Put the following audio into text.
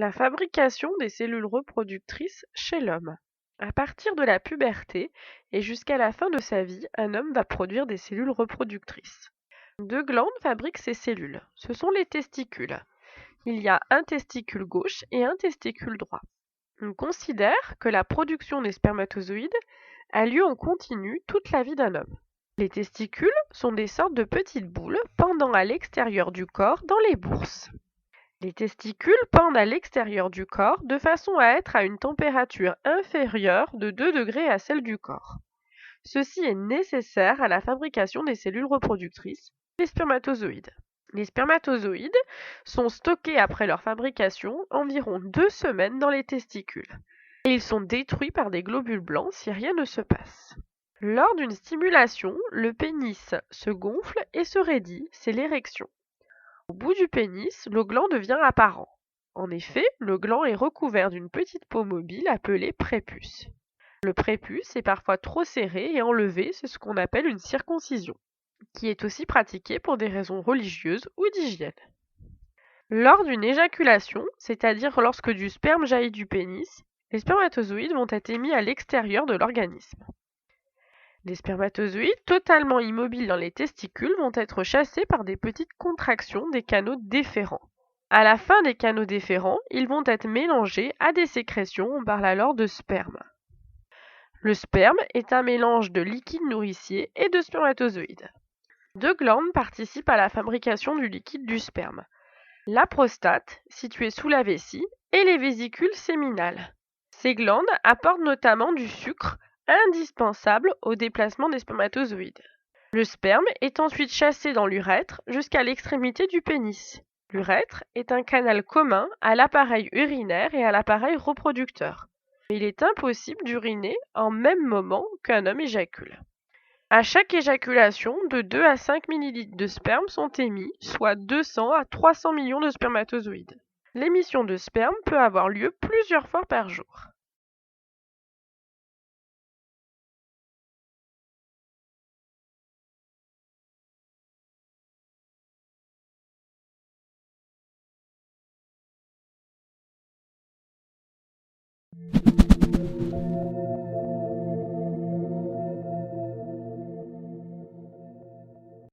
La fabrication des cellules reproductrices chez l'homme. À partir de la puberté et jusqu'à la fin de sa vie, un homme va produire des cellules reproductrices. Deux glandes fabriquent ces cellules. Ce sont les testicules. Il y a un testicule gauche et un testicule droit. On considère que la production des spermatozoïdes a lieu en continu toute la vie d'un homme. Les testicules sont des sortes de petites boules pendant à l'extérieur du corps dans les bourses. Les testicules pendent à l'extérieur du corps de façon à être à une température inférieure de 2 degrés à celle du corps. Ceci est nécessaire à la fabrication des cellules reproductrices, les spermatozoïdes. Les spermatozoïdes sont stockés après leur fabrication environ 2 semaines dans les testicules. Et ils sont détruits par des globules blancs si rien ne se passe. Lors d'une stimulation, le pénis se gonfle et se raidit, c'est l'érection. Au bout du pénis, le gland devient apparent. En effet, le gland est recouvert d'une petite peau mobile appelée prépuce. Le prépuce est parfois trop serré et enlevé, c'est ce qu'on appelle une circoncision, qui est aussi pratiquée pour des raisons religieuses ou d'hygiène. Lors d'une éjaculation, c'est-à-dire lorsque du sperme jaillit du pénis, les spermatozoïdes vont être émis à l'extérieur de l'organisme. Les spermatozoïdes, totalement immobiles dans les testicules, vont être chassés par des petites contractions des canaux déférents. À la fin des canaux déférents, ils vont être mélangés à des sécrétions, on parle alors de sperme. Le sperme est un mélange de liquide nourricier et de spermatozoïdes. Deux glandes participent à la fabrication du liquide du sperme. La prostate, située sous la vessie, et les vésicules séminales. Ces glandes apportent notamment du sucre, indispensable au déplacement des spermatozoïdes. Le sperme est ensuite chassé dans l'urètre jusqu'à l'extrémité du pénis. L'urètre est un canal commun à l'appareil urinaire et à l'appareil reproducteur. Il est impossible d'uriner en même moment qu'un homme éjacule. À chaque éjaculation, de 2 à 5 ml de sperme sont émis, soit 200 à 300 millions de spermatozoïdes. L'émission de sperme peut avoir lieu plusieurs fois par jour.